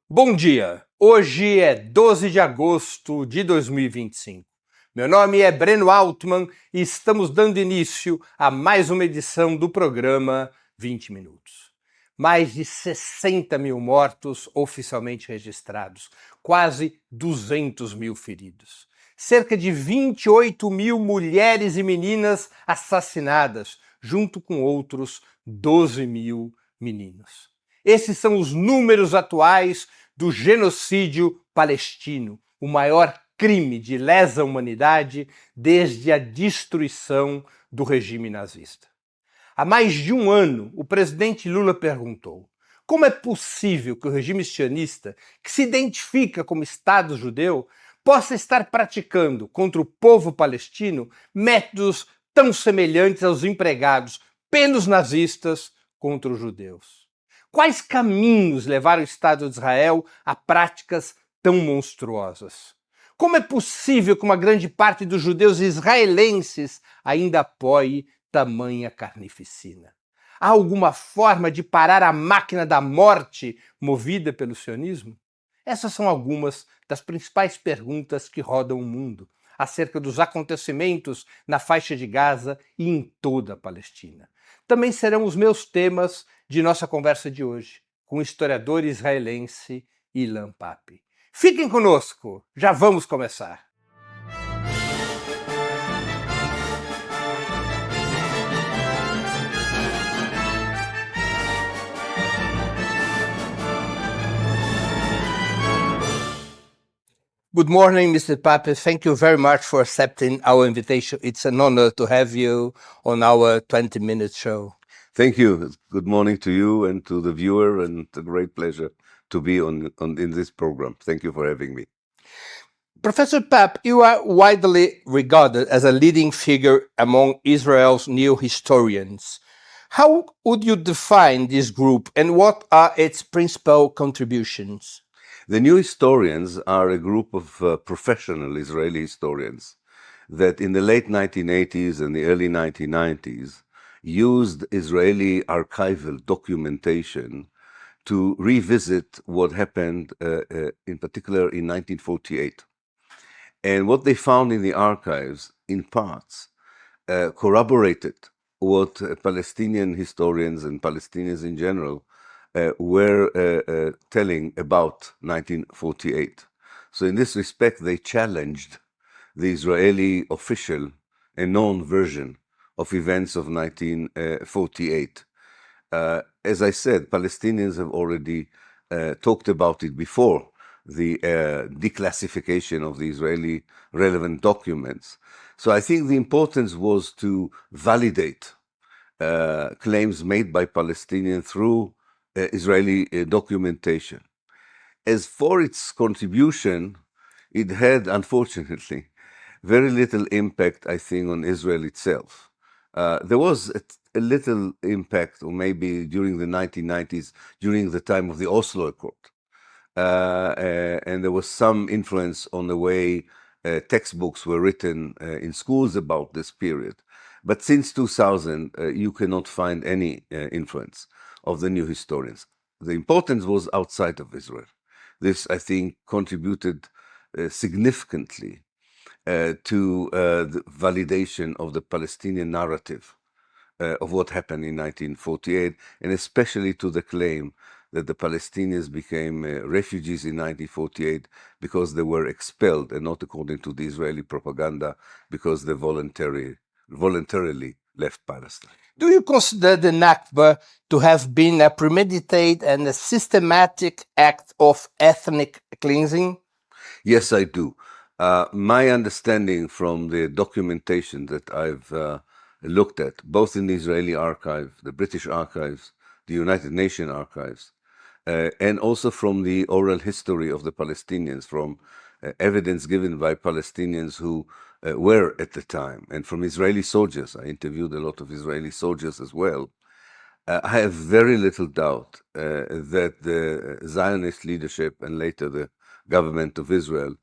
Bom dia! Hoje é 12 de agosto de 2025. Meu nome é Breno Altman e estamos dando início a mais uma edição do programa 20 Minutos. Mais de 60 mil mortos oficialmente registrados, quase 200 mil feridos. Cerca de 28 mil mulheres e meninas assassinadas, junto com outros 12 mil meninos. Esses são os números atuais do genocídio palestino, o maior crime de lesa humanidade desde a destruição do regime nazista. Há mais de um ano, o presidente Lula perguntou: como é possível que o regime sionista, que se identifica como Estado judeu, possa estar praticando contra o povo palestino métodos tão semelhantes aos empregados pelos nazistas contra os judeus? Quais caminhos levaram o Estado de Israel a práticas tão monstruosas? Como é possível que uma grande parte dos judeus israelenses ainda apoie tamanha carnificina? Há alguma forma de parar a máquina da morte movida pelo sionismo? Essas são algumas das principais perguntas que rodam o mundo acerca dos acontecimentos na faixa de Gaza e em toda a Palestina. Também serão os meus temas de nossa conversa de hoje, com o historiador israelense Ilan Pappe. Fiquem conosco, já vamos começar! Good morning, Mr. Pappe. Thank you very much for accepting our invitation. It's an honor to have you on our 20-minute show. Thank you. Good morning to you and to the viewer, and a great pleasure to be in this program. Thank you for having me. Professor Pappe, you are widely regarded as a leading figure among Israel's new historians. How would you define this group and what are its principal contributions? The new historians are a group of professional Israeli historians that in the late 1980s and the early 1990s used Israeli archival documentation to revisit what happened in particular in 1948. And what they found in the archives, in parts, corroborated what Palestinian historians and Palestinians in general were telling about 1948. So in this respect, they challenged the Israeli official and known version of events of 1948. As I said, Palestinians have already talked about it before the declassification of the Israeli relevant documents. So I think the importance was to validate claims made by Palestinians through Israeli documentation. As for its contribution, it had, unfortunately, very little impact, I think, on Israel itself. There was a little impact, or maybe during the 1990s, during the time of the Oslo Accord. And there was some influence on the way textbooks were written in schools about this period. But since 2000, you cannot find any influence of the new historians. The importance was outside of Israel. This, I think, contributed significantly to the validation of the Palestinian narrative of what happened in 1948, and especially to the claim that the Palestinians became refugees in 1948 because they were expelled, and not according to the Israeli propaganda, because they voluntarily left Palestine. Do you consider the Nakba to have been a premeditated and a systematic act of ethnic cleansing? Yes, I do. My understanding from the documentation that I've looked at, both in the Israeli archive, the British archives, the United Nations archives, and also from the oral history of the Palestinians, from evidence given by Palestinians who were at the time, and from Israeli soldiers. I interviewed a lot of Israeli soldiers as well. I have very little doubt that the Zionist leadership and later the government of Israel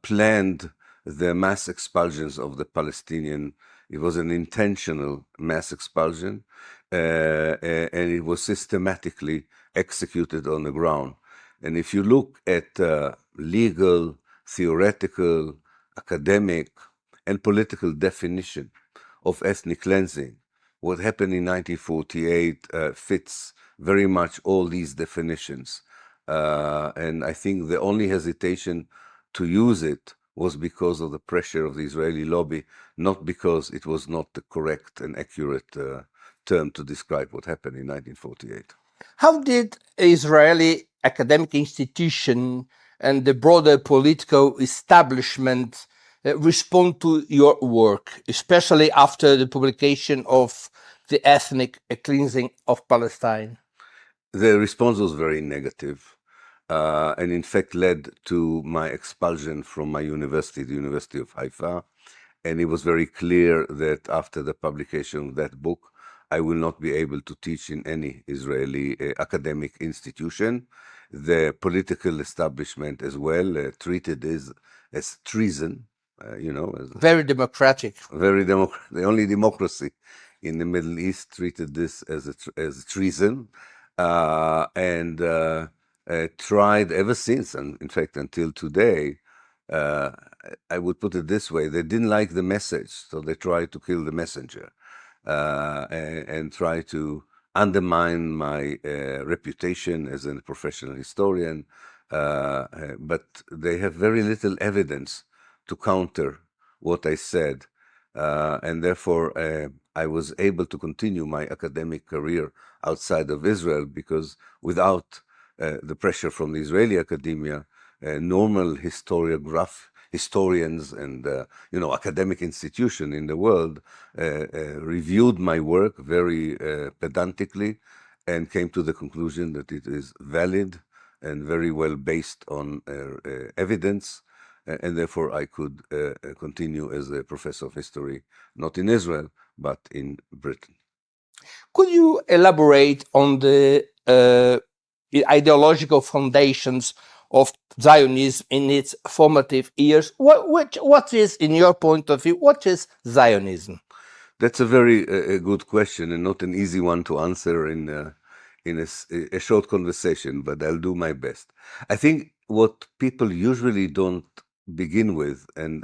planned the mass expulsions of the Palestinian. It was an intentional mass expulsion, and it was systematically executed on the ground. And if you look at legal, theoretical, academic, and political definition of ethnic cleansing, what happened in 1948 fits very much all these definitions. And I think the only hesitation to use it was because of the pressure of the Israeli lobby, not because it was not the correct and accurate term to describe what happened in 1948. How did Israeli academic institution and the broader political establishment respond to your work, especially after the publication of the ethnic cleansing of Palestine? The response was very negative, and in fact led to my expulsion from my university, the University of Haifa. And it was very clear that after the publication of that book, I will not be able to teach in any Israeli academic institution. The political establishment as well treated this as treason, Very democratic. The only democracy in the Middle East treated this as treason, and tried ever since, and in fact until today, I would put it this way: they didn't like the message, so they tried to kill the messenger, and try to undermine my reputation as a professional historian. But they have very little evidence to counter what I said, and therefore I was able to continue my academic career outside of Israel, because without the pressure from the Israeli academia, normal historians and academic institution in the world reviewed my work very pedantically and came to the conclusion that it is valid and very well based on evidence, and therefore I could continue as a professor of history, not in Israel, but in Britain. Could you elaborate on the ideological foundations of Zionism in its formative years? What is, in your point of view, what is Zionism? That's a very good question, and not an easy one to answer in a short conversation, but I'll do my best. I think what people usually don't begin with and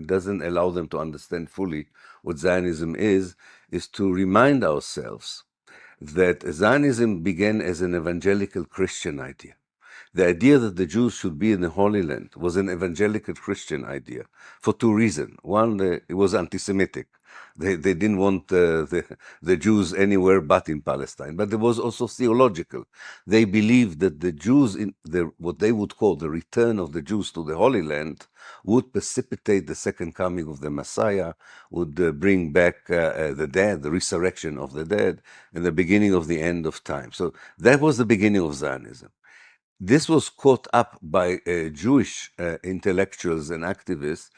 doesn't allow them to understand fully what Zionism is to remind ourselves that Zionism began as an evangelical Christian idea. The idea that the Jews should be in the Holy Land was an evangelical Christian idea for two reasons. One, it was anti-Semitic. They didn't want the Jews anywhere but in Palestine. But it was also theological. They believed that the Jews, what they would call the return of the Jews to the Holy Land, would precipitate the second coming of the Messiah, would bring back the dead, the resurrection of the dead, and the beginning of the end of time. So that was the beginning of Zionism. This was caught up by Jewish intellectuals and activists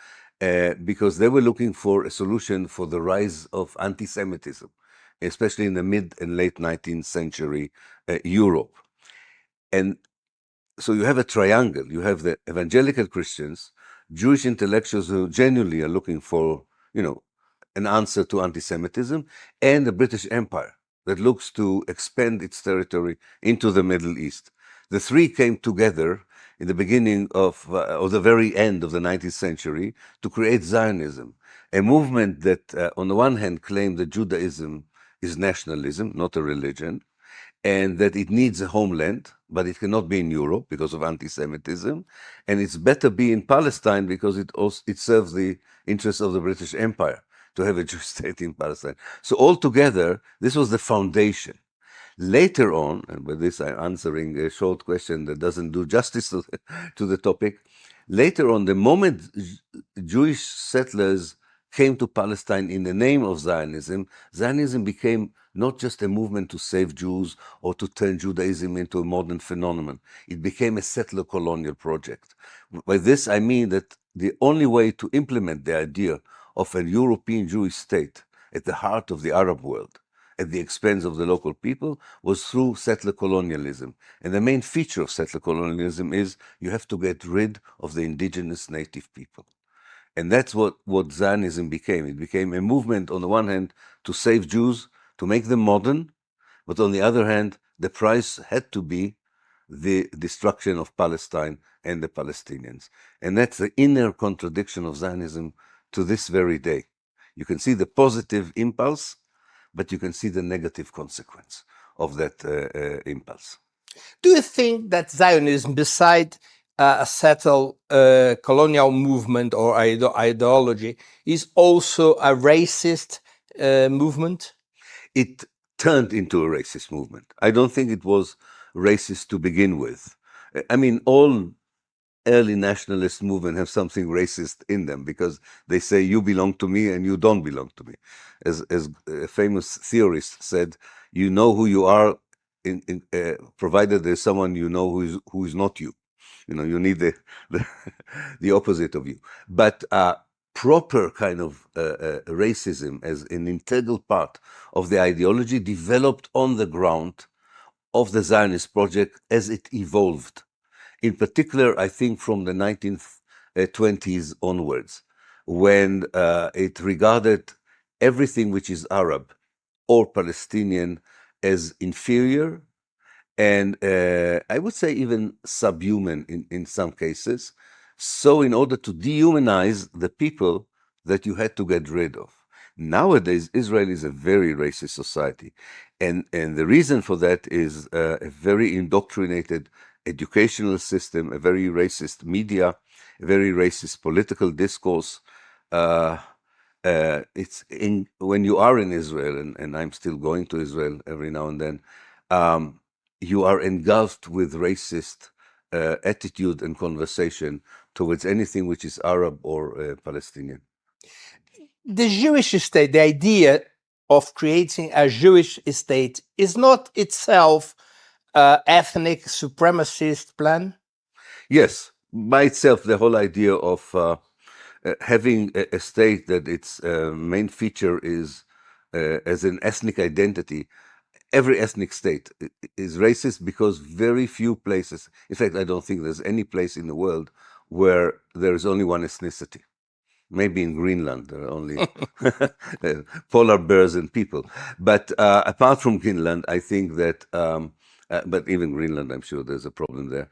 because they were looking for a solution for the rise of anti-Semitism, especially in the mid and late 19th century Europe. And so you have a triangle. You have the evangelical Christians, Jewish intellectuals who genuinely are looking for, an answer to anti-Semitism, and the British Empire that looks to expand its territory into the Middle East. The three came together in the beginning of, or the very end of the 19th century to create Zionism, a movement that on the one hand claimed that Judaism is nationalism, not a religion, and that it needs a homeland, but it cannot be in Europe because of anti-Semitism, and it's better be in Palestine because it serves the interests of the British Empire to have a Jewish state in Palestine. So altogether, this was the foundation. Later on, and with this I'm answering a short question that doesn't do justice to the topic, later on, the moment Jewish settlers came to Palestine in the name of Zionism, Zionism became not just a movement to save Jews or to turn Judaism into a modern phenomenon. It became a settler colonial project. By this, I mean that the only way to implement the idea of a European Jewish state at the heart of the Arab world, at the expense of the local people, was through settler colonialism. And the main feature of settler colonialism is you have to get rid of the indigenous native people. And that's what Zionism became. It became a movement, on the one hand, to save Jews, to make them modern, but on the other hand, the price had to be the destruction of Palestine and the Palestinians. And that's the inner contradiction of Zionism to this very day. You can see the positive impulse, but you can see the negative consequence of that impulse. Do you think that Zionism, beside a settled colonial movement or ideology, is also a racist movement? It turned into a racist movement. I don't think it was racist to begin with. I mean, all early nationalist movements have something racist in them because they say you belong to me and you don't belong to me. As a famous theorist said, you know who you are provided there's someone you know who is not you. You know, you need the opposite of you. But proper kind of racism as an integral part of the ideology developed on the ground of the Zionist project as it evolved. In particular, I think from the 1920s onwards, when it regarded everything which is Arab or Palestinian as inferior and I would say even subhuman in some cases. So in order to dehumanize the people that you had to get rid of. Nowadays, Israel is a very racist society. And the reason for that is a very indoctrinated educational system, a very racist media, a very racist political discourse. When you are in Israel, and I'm still going to Israel every now and then, you are engulfed with racist attitude and conversation towards anything which is Arab or Palestinian. The Jewish state, the idea of creating a Jewish state, is not itself ethnic supremacist plan? Yes, by itself, the whole idea of having a state that its main feature is as an ethnic identity. Every ethnic state is racist because very few places, in fact, I don't think there's any place in the world where there is only one ethnicity. Maybe in Greenland, there are only polar bears and people. But apart from Greenland, I think that, but even Greenland, I'm sure there's a problem there.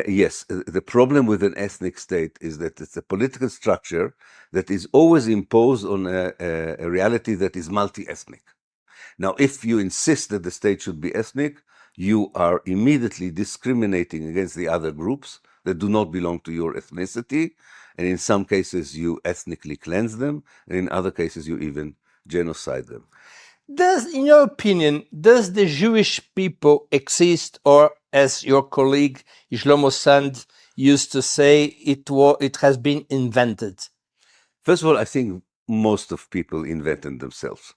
Yes, the problem with an ethnic state is that it's a political structure that is always imposed on a reality that is multi-ethnic. Now, if you insist that the state should be ethnic, you are immediately discriminating against the other groups that do not belong to your ethnicity. And in some cases, you ethnically cleanse them. And in other cases, you even genocide them. In your opinion, does the Jewish people exist, or as your colleague Shlomo Sand used to say, it has been invented? First of all, I think most of people invented themselves.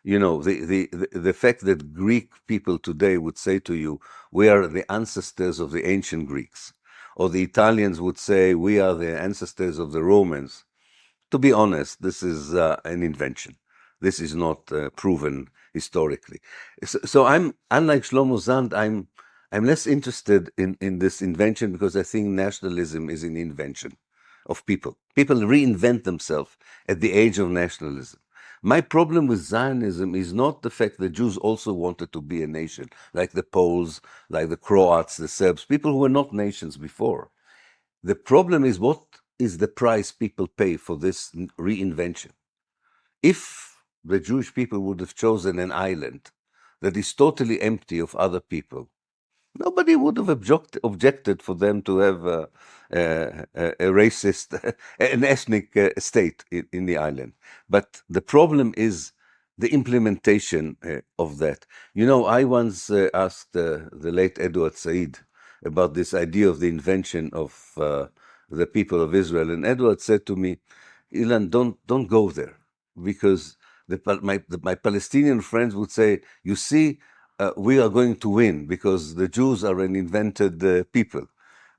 You know, the fact that Greek people today would say to you, we are the ancestors of the ancient Greeks, or the Italians would say, we are the ancestors of the Romans. To be honest, this is an invention. This is not proven historically. So I'm, unlike Shlomo Sand, I'm less interested in this invention because I think nationalism is an invention of people. People reinvent themselves at the age of nationalism. My problem with Zionism is not the fact that Jews also wanted to be a nation, like the Poles, like the Croats, the Serbs, people who were not nations before. The problem is what is the price people pay for this reinvention. If the Jewish people would have chosen an island that is totally empty of other people, nobody would have objected for them to have a racist, an ethnic state in the island. But the problem is the implementation of that. You know, I once asked the late Edward Said about this idea of the invention of the people of Israel, and Edward said to me, Ilan, don't go there, because my Palestinian friends would say, you see, we are going to win because the Jews are an invented people.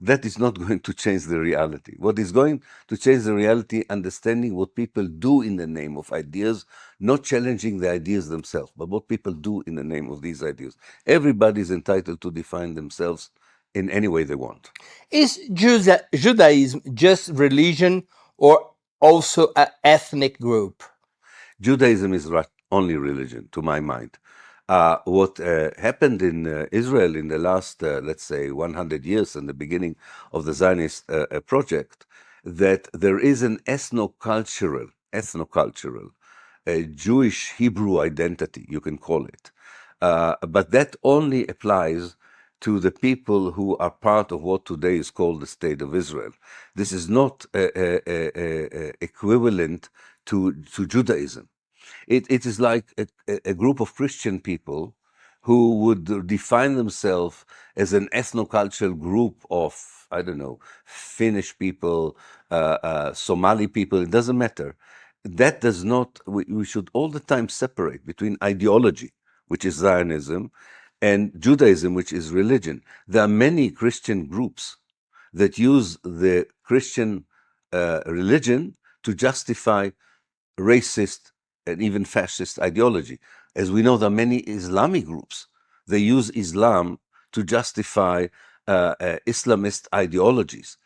That is not going to change the reality. What is going to change the reality, understanding what people do in the name of ideas, not challenging the ideas themselves, but what people do in the name of these ideas. Everybody is entitled to define themselves in any way they want. Is Judaism just religion or also an ethnic group? Judaism is only religion, to my mind. What happened in Israel in the last, let's say, 100 years, in the beginning of the Zionist project, that there is an ethnocultural, Jewish Hebrew identity, you can call it. But that only applies to the people who are part of what today is called the State of Israel. This is not equivalent to Judaism. It is like a group of Christian people who would define themselves as an ethnocultural group of, I don't know, Finnish people, Somali people, it doesn't matter. That does not, we should all the time separate between ideology, which is Zionism, and Judaism, which is religion. There are many Christian groups that use the Christian religion to justify racist and even fascist ideology. As we know, there are many Islamic groups. They use Islam to justify Islamist ideologies.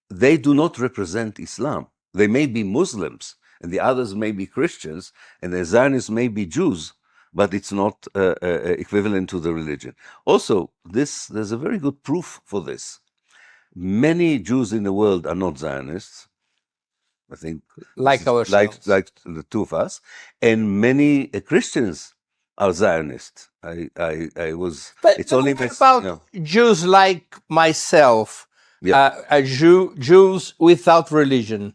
They do not represent Islam. They may be Muslims, and the others may be Christians, and the Zionists may be Jews, but it's not equivalent to the religion. Also, there's a very good proof for this. Many Jews in the world are not Zionists. I think like ourselves, like the two of us, and many Christians are Zionists. I was. But it's only what about Jews like myself, Jews without religion?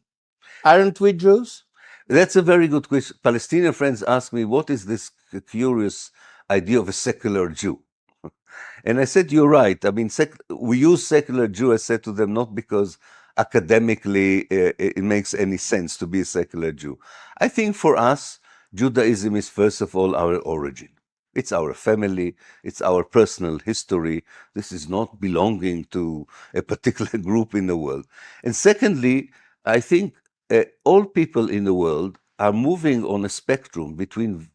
Aren't we Jews? That's a very good question. Palestinian friends ask me, what is this curious idea of a secular Jew? And I said, you're right. I mean, we use secular Jew, I said to them, not because academically it makes any sense to be a secular Jew. I think for us, Judaism is first of all our origin. It's our family, it's our personal history. This is not belonging to a particular group in the world. And secondly, I think all people in the world are moving on a spectrum between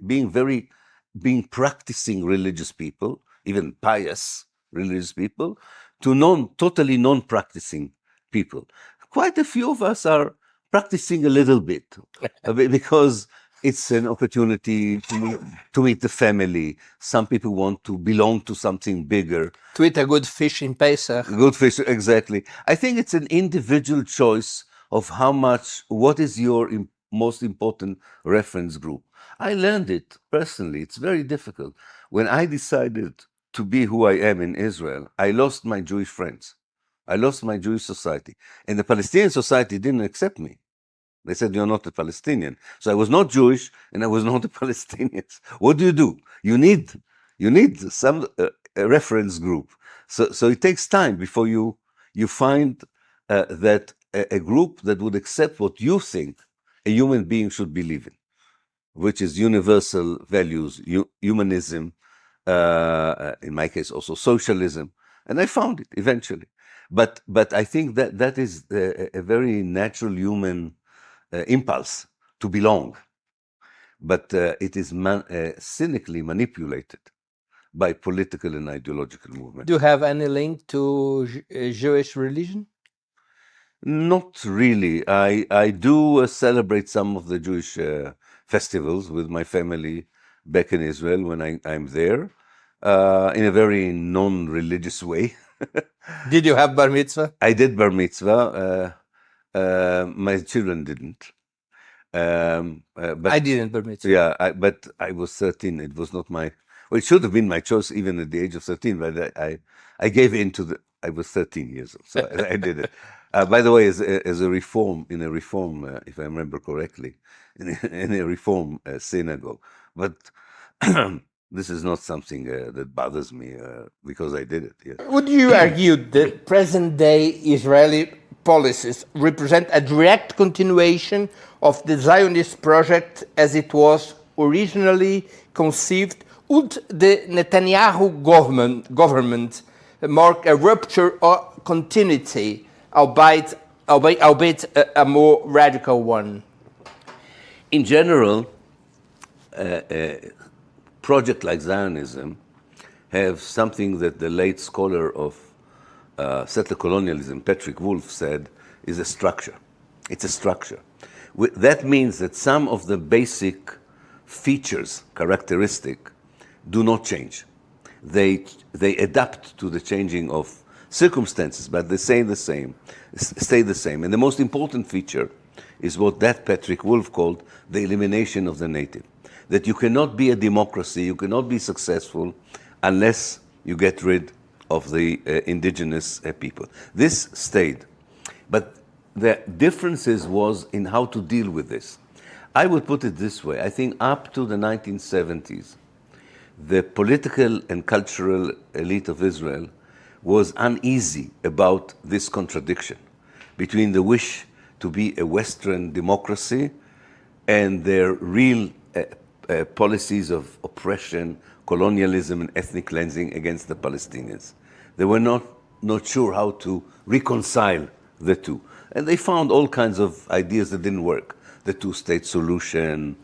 being practicing religious people, even pious religious people, to totally non-practicing people. Quite a few of us are practicing a little bit because it's an opportunity to meet the family. Some people want to belong to something bigger. To eat a good fish in Pesach. Good fish, exactly. I think it's an individual choice of what is your most important reference group. I learned it personally. It's very difficult. When I decided to be who I am in Israel, I lost my Jewish friends. I lost my Jewish society. And the Palestinian society didn't accept me. They said, you're not a Palestinian. So I was not Jewish and I was not a Palestinian. What do? You need some reference group. So it takes time before you find that a group that would accept what you think a human being should believe in, which is universal values, humanism, in my case also socialism. And I found it eventually. But I think that is a very natural human impulse to belong. But it is cynically manipulated by political and ideological movements. Do you have any link to Jewish religion? Not really. I do celebrate some of the Jewish festivals with my family back in Israel when I'm there, in a very non-religious way. Did you have bar mitzvah? I did bar mitzvah. My children didn't. But I didn't bar mitzvah. Yeah, but I was 13. It was not my. Well, it should have been my choice even at the age of 13. But I gave in to the. I was 13 years old, so I did it. By the way, as a reform, if I remember correctly, in a reform synagogue. But this is not something that bothers me because I did it. Yes. Would you argue that present-day Israeli policies represent a direct continuation of the Zionist project as it was originally conceived? Would the Netanyahu government mark a rupture or continuity, albeit a more radical one? In general, a project like Zionism have something that the late scholar of settler colonialism, Patrick Wolf, said is a structure. It's a structure. That means that some of the basic features, characteristic do not change. They adapt to the changing of circumstances, but they stay the same. And the most important feature is what that Patrick Wolf called the elimination of the native. That you cannot be a democracy, you cannot be successful unless you get rid of the indigenous people. This stayed. But the differences was in how to deal with this. I would put it this way. I think up to the 1970s, the political and cultural elite of Israel was uneasy about this contradiction between the wish to be a Western democracy and their real policies of oppression, colonialism, and ethnic cleansing against the Palestinians. They were not sure how to reconcile the two. And they found all kinds of ideas that didn't work. The two-state solution,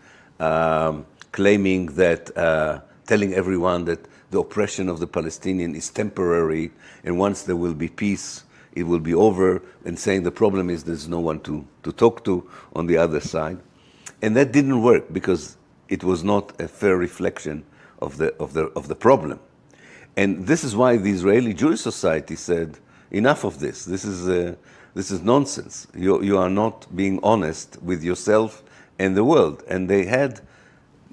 claiming that, telling everyone that the oppression of the Palestinian is temporary, and once there will be peace, it will be over, and saying the problem is there's no one to talk to on the other side. And that didn't work because it was not a fair reflection of the problem. And this is why the Israeli Jewish Society said, enough of this. This is nonsense. You are not being honest with yourself and the world. And they had,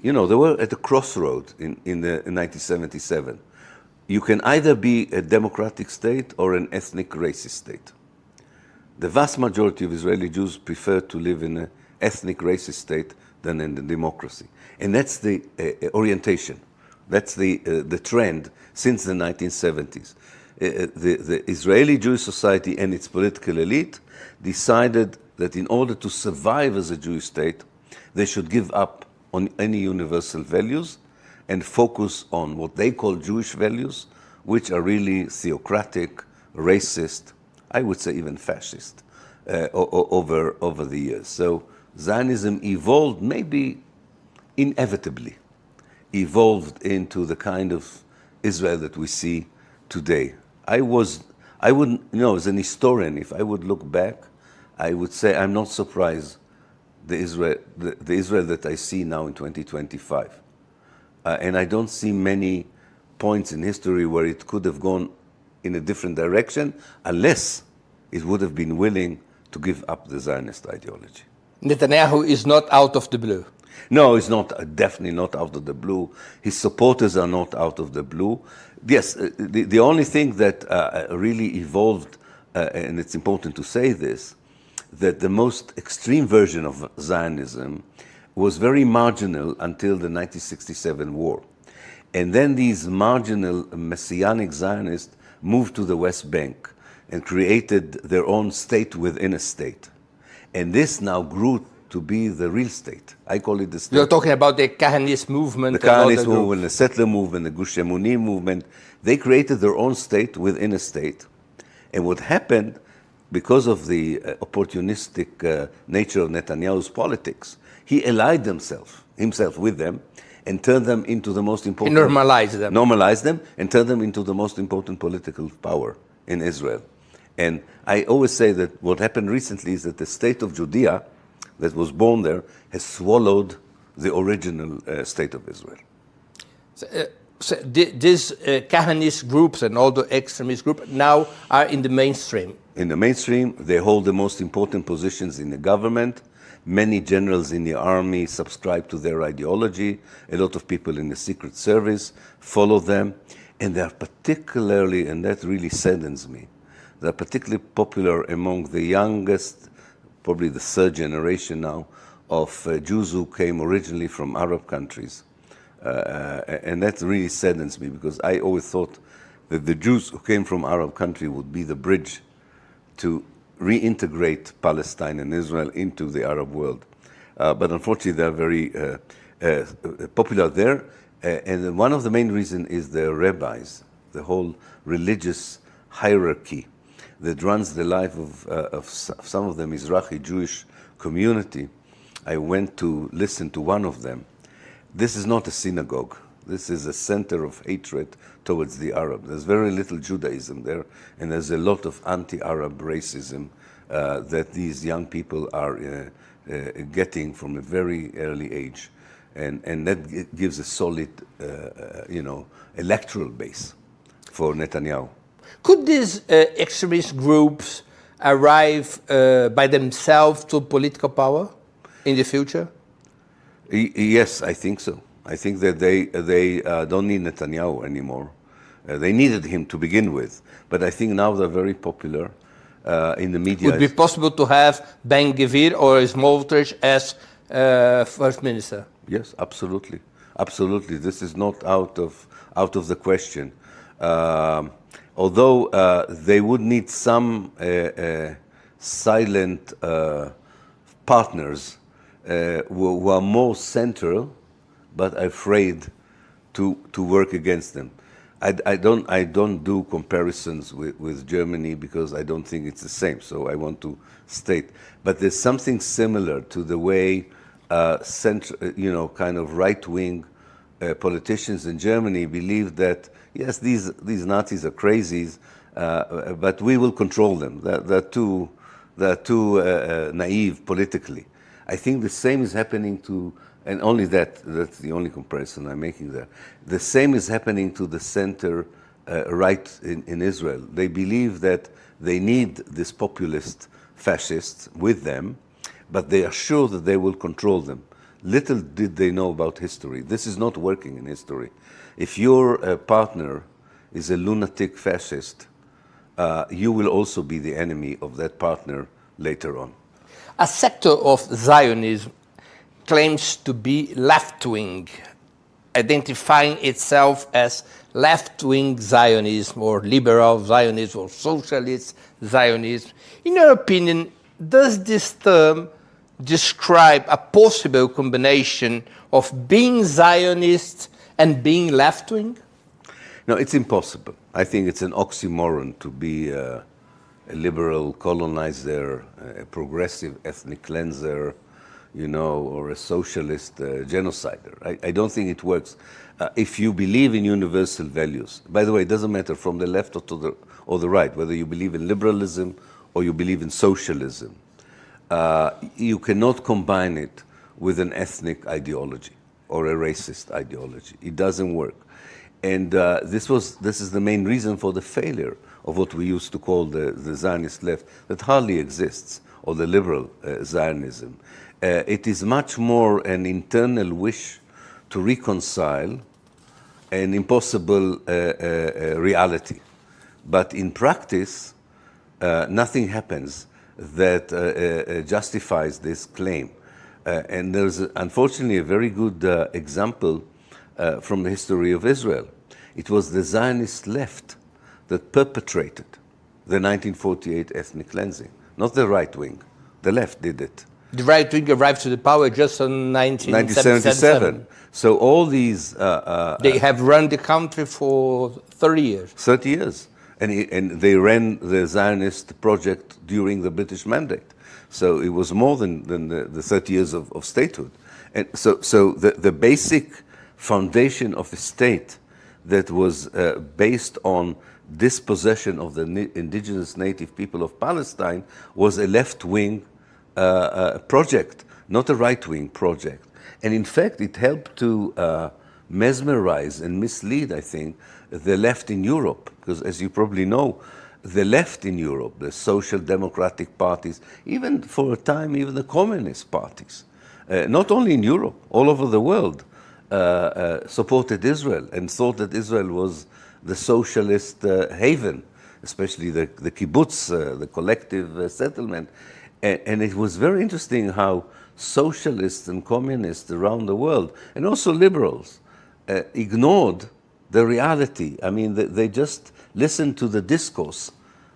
they were at a crossroad in 1977. You can either be a democratic state or an ethnic racist state. The vast majority of Israeli Jews prefer to live in an ethnic racist state than in the democracy. And that's the orientation. That's the trend since the 1970s. The Israeli Jewish Society and its political elite decided that in order to survive as a Jewish state, they should give up on any universal values and focus on what they call Jewish values, which are really theocratic, racist, I would say even fascist, over the years. So Zionism evolved, maybe inevitably, evolved into the kind of Israel that we see today. I wouldn't, as an historian, if I would look back, I would say I'm not surprised the Israel that I see now in 2025. And I don't see many points in history where it could have gone in a different direction unless it would have been willing to give up the Zionist ideology. Netanyahu is not out of the blue. No, he's not, definitely not out of the blue. His supporters are not out of the blue. Yes, the only thing that really evolved, and it's important to say this, that the most extreme version of Zionism was very marginal until the 1967 war. And then these marginal messianic Zionists moved to the West Bank and created their own state within a state. And this now grew to be the real state. I call it the state. You're talking about the Kahanist movement. The Kahanist movement, the settler movement, the Gush Emunim movement. They created their own state within a state. And what happened, because of the opportunistic nature of Netanyahu's politics, he allied himself with them and turned them into the most important... He normalized them. Normalized them and turned them into the most important political power in Israel. And I always say that what happened recently is that the state of Judea that was born there has swallowed the original state of Israel. So these Kahanist groups and all the extremist groups now are in the mainstream. In the mainstream, they hold the most important positions in the government. Many generals in the army subscribe to their ideology. A lot of people in the Secret Service follow them. And they are particularly, and that really saddens me, they're particularly popular among the youngest, probably the third generation now, of Jews who came originally from Arab countries. And that really saddens me because I always thought that the Jews who came from Arab country would be the bridge to reintegrate Palestine and Israel into the Arab world. But unfortunately, they're very popular there. And one of the main reasons is the rabbis, the whole religious hierarchy that runs the life of some of the Mizrahi Jewish community. I went to listen to one of them. This is not a synagogue. This is a center of hatred towards the Arab. There's very little Judaism there, and there's a lot of anti-Arab racism that these young people are getting from a very early age. And that gives a solid, electoral base for Netanyahu. Could these extremist groups arrive by themselves to political power in the future? Yes, I think so. I think that they don't need Netanyahu anymore. They needed him to begin with, but I think now they're very popular in the media. Would it be possible to have Ben Gvir or Smotrich as first minister? Yes, absolutely, absolutely. This is not out of the question. Although they would need some silent partners who are more central, but afraid to work against them. I don't do comparisons with Germany because I don't think it's the same. So I want to state, but there's something similar to the way kind of right-wing politicians in Germany believe that yes, these Nazis are crazies, but we will control them. They're too naive politically. I think the same is happening to, and only that's the only comparison I'm making there. The same is happening to the center right in Israel. They believe that they need this populist fascists with them, but they are sure that they will control them. Little did they know about history. This is not working in history. If your partner is a lunatic fascist, you will also be the enemy of that partner later on. A sector of Zionism claims to be left-wing, identifying itself as left-wing Zionism or liberal Zionism or socialist Zionism. In your opinion, does this term describe a possible combination of being Zionist and being left-wing? No, it's impossible. I think it's an oxymoron to be a liberal colonizer, a progressive ethnic cleanser, or a socialist genocider. I don't think it works. If you believe in universal values, by the way, it doesn't matter from the left or the right, whether you believe in liberalism or you believe in socialism, you cannot combine it with an ethnic ideology or a racist ideology. It doesn't work. And this is the main reason for the failure of what we used to call the Zionist left, that hardly exists, or the liberal Zionism. It is much more an internal wish to reconcile an impossible reality. But in practice, nothing happens that justifies this claim. And there's unfortunately a very good example from the history of Israel. It was the Zionist left that perpetrated the 1948 ethnic cleansing, not the right wing. The left did it. The right wing arrived to the power just in 1977. So all these... they have run the country for 30 years. 30 years. And they ran the Zionist project during the British mandate. So it was more than the 30 years of statehood. And so the basic foundation of the state that was based on dispossession of the indigenous native people of Palestine was a left-wing project, not a right-wing project. And in fact, it helped to mesmerize and mislead, I think, the left in Europe. Because as you probably know, the left in Europe, the social democratic parties, even for a time, even the communist parties, not only in Europe, all over the world, supported Israel and thought that Israel was the socialist haven, especially the kibbutz, the collective settlement. And it was very interesting how socialists and communists around the world, and also liberals, ignored the reality. I mean, they just listened to the discourse,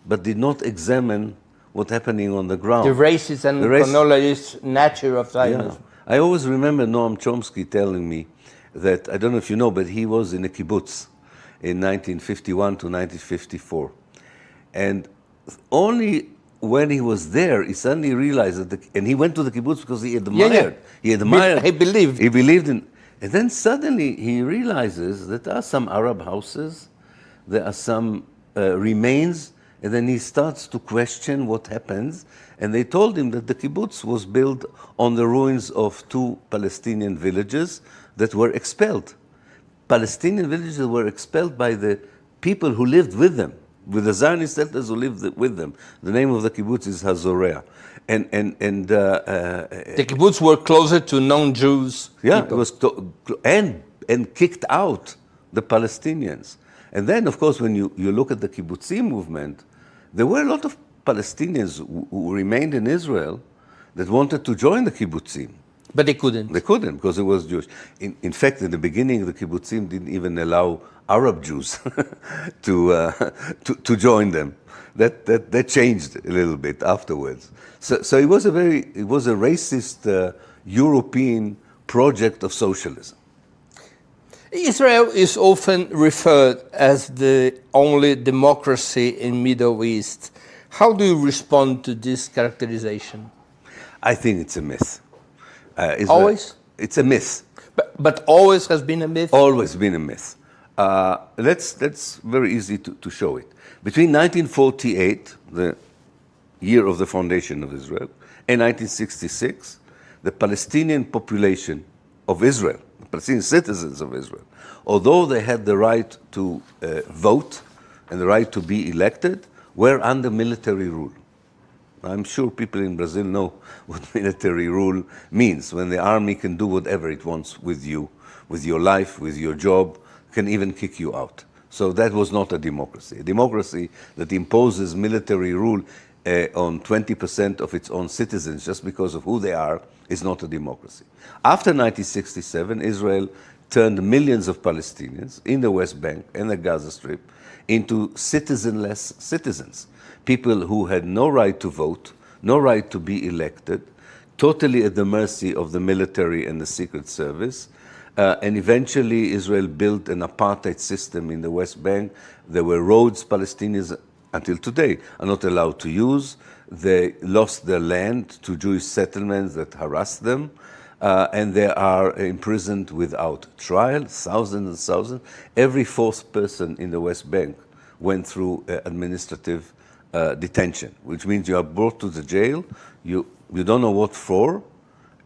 but did not examine what's happening on the ground. The racist and chronologist nature of Zionism. Yeah. I always remember Noam Chomsky telling me that, I don't know if you know, but he was in a kibbutz in 1951 to 1954. And only when he was there, he suddenly realized that, and he went to the kibbutz because he admired. He admired. He believed. He believed in. And then suddenly he realizes that there are some Arab houses, there are some remains, And then he starts to question what happens. And they told him that the kibbutz was built on the ruins of 2 Palestinian villages that were expelled. Palestinian villages were expelled by the people who lived with them, with the Zionist settlers who lived with them. The name of the kibbutz is Hazorea. The kibbutz were closer to non-Jews. Yeah, people. it was and kicked out the Palestinians. And then, of course, when you look at the kibbutzim movement, there were a lot of Palestinians who remained in Israel that wanted to join the kibbutzim. But they couldn't. They couldn't because it was Jewish. In fact, in the beginning, the kibbutzim didn't even allow Arab Jews to join them. That changed a little bit afterwards. So it was a racist European project of socialism. Israel is often referred as the only democracy in Middle East. How do you respond to this characterization? I think it's a myth. Always? It's a myth. But always has been a myth? Always been a myth. That's very easy to show it. Between 1948, the year of the foundation of Israel, and 1966, the Palestinian population of Israel, the Palestinian citizens of Israel, although they had the right to vote and the right to be elected, were under military rule. I'm sure people in Brazil know what military rule means, when the army can do whatever it wants with you, with your life, with your job, can even kick you out. So that was not a democracy. A democracy that imposes military rule on 20% of its own citizens just because of who they are is not a democracy. After 1967, Israel turned millions of Palestinians in the West Bank and the Gaza Strip into citizenless citizens. People who had no right to vote, no right to be elected, totally at the mercy of the military and the Secret Service. And eventually Israel built an apartheid system in the West Bank. There were roads Palestinians, until today, are not allowed to use. They lost their land to Jewish settlements that harassed them. And they are imprisoned without trial, thousands and thousands. Every 4th person in the West Bank went through administrative detention, which means you are brought to the jail, you don't know what for,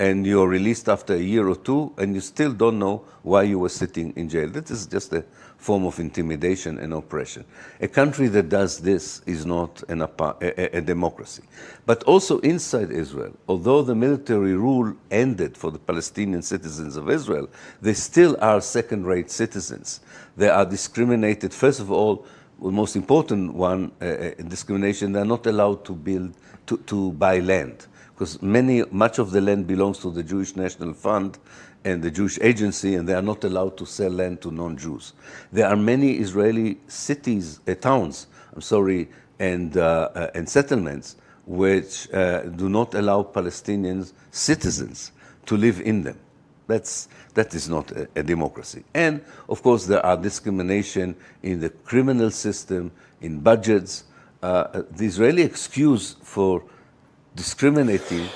and you're released after a year or 2, and you still don't know why you were sitting in jail. That is just a form of intimidation and oppression. A country that does this is not a democracy. But also inside Israel, although the military rule ended for the Palestinian citizens of Israel, they still are second-rate citizens. They are discriminated, first of all, the most important one, discrimination, they're not allowed to buy land, because much of the land belongs to the Jewish National Fund and the Jewish Agency, and they are not allowed to sell land to non-Jews. There are many Israeli cities, towns, and settlements which do not allow Palestinians, citizens, to live in them. That is not a democracy. And of course there are discrimination in the criminal system, in budgets. The Israeli excuse for discriminating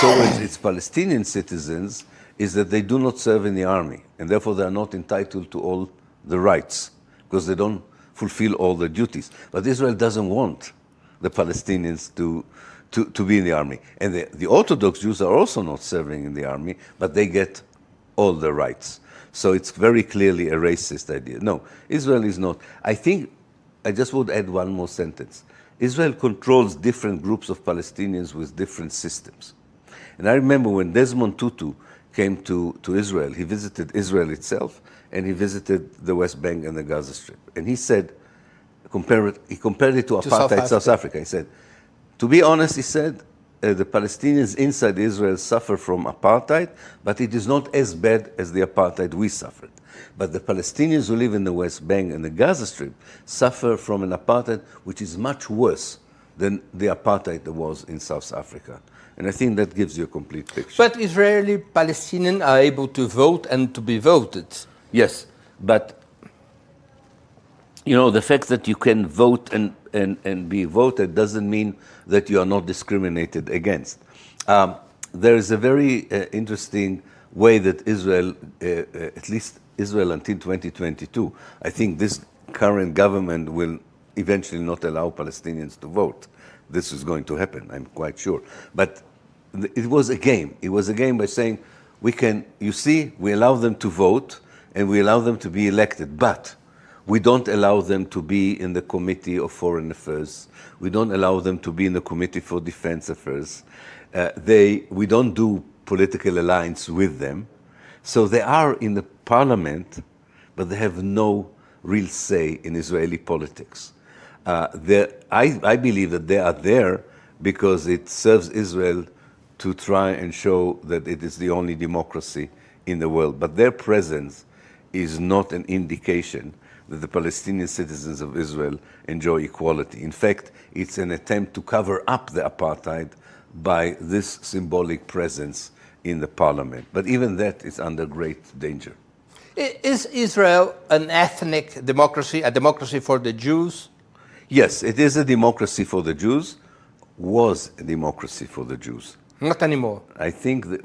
towards its Palestinian citizens is that they do not serve in the army, and therefore they are not entitled to all the rights, because they don't fulfill all the duties. But Israel doesn't want the Palestinians to be in the army. And the Orthodox Jews are also not serving in the army, but they get all the rights. So it's very clearly a racist idea. No, Israel is not. I think, I just would add one more sentence. Israel controls different groups of Palestinians with different systems. And I remember when Desmond Tutu came to Israel, he visited Israel itself, and he visited the West Bank and the Gaza Strip. And he said, he compared it to apartheid South Africa. He said, to be honest, he said, the Palestinians inside Israel suffer from apartheid, but it is not as bad as the apartheid we suffered. But the Palestinians who live in the West Bank and the Gaza Strip suffer from an apartheid which is much worse than the apartheid there was in South Africa. And I think that gives you a complete picture. But Israeli Palestinians are able to vote and to be voted. Yes, but the fact that you can vote and be voted doesn't mean that you are not discriminated against. There is a very interesting way that Israel, at least Israel until 2022, I think this current government will eventually not allow Palestinians to vote. This is going to happen, I'm quite sure. But it was a game. It was a game by saying, we allow them to vote and we allow them to be elected, but we don't allow them to be in the Committee of Foreign Affairs. We don't allow them to be in the Committee for Defense Affairs. We don't do political alliance with them. So they are in the parliament, but they have no real say in Israeli politics. I believe that they are there because it serves Israel to try and show that it is the only democracy in the world. But their presence is not an indication that the Palestinian citizens of Israel enjoy equality. In fact, it's an attempt to cover up the apartheid by this symbolic presence in the parliament. But even that is under great danger. Is Israel an ethnic democracy, a democracy for the Jews? Yes, it is a democracy for the Jews, was a democracy for the Jews. Not anymore. I think that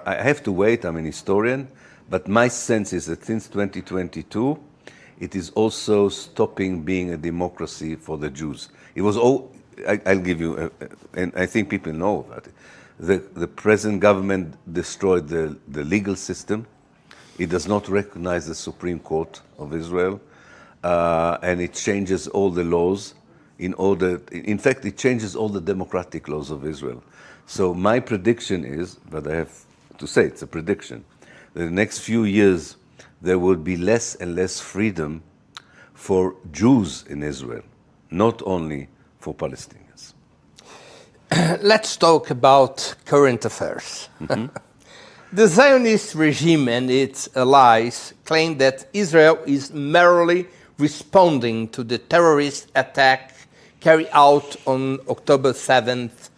I have to wait, I'm an historian, but my sense is that since 2022, it is also stopping being a democracy for the Jews. It was I'll give you, and I think people know about it. The present government destroyed the legal system. It does not recognize the Supreme Court of Israel, and it changes all the laws in fact, it changes all the democratic laws of Israel. So my prediction is, but I have to say it's a prediction, that in the next few years there will be less and less freedom for Jews in Israel, not only for Palestinians. Let's talk about current affairs. Mm-hmm. The Zionist regime and its allies claim that Israel is merely responding to the terrorist attack carried out on October 7th,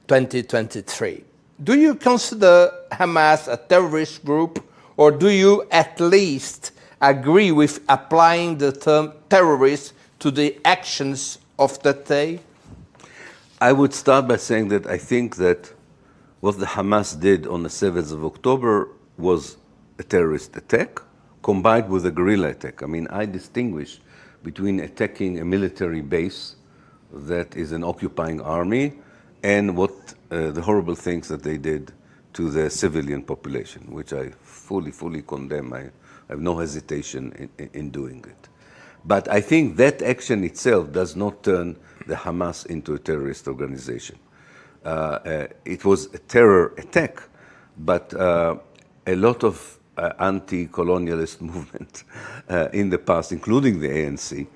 2023. Do you consider Hamas a terrorist group, or do you at least agree with applying the term terrorist to the actions of that day? I would start by saying that I think that what the Hamas did on the 7th of October was a terrorist attack combined with a guerrilla attack. I mean, I distinguish between attacking a military base that is an occupying army and what the horrible things that they did to the civilian population, which I fully condemn. I have no hesitation in doing it. But I think that action itself does not turn the Hamas into a terrorist organization. It was a terror attack, but a lot of anti-colonialist movement in the past, including the ANC,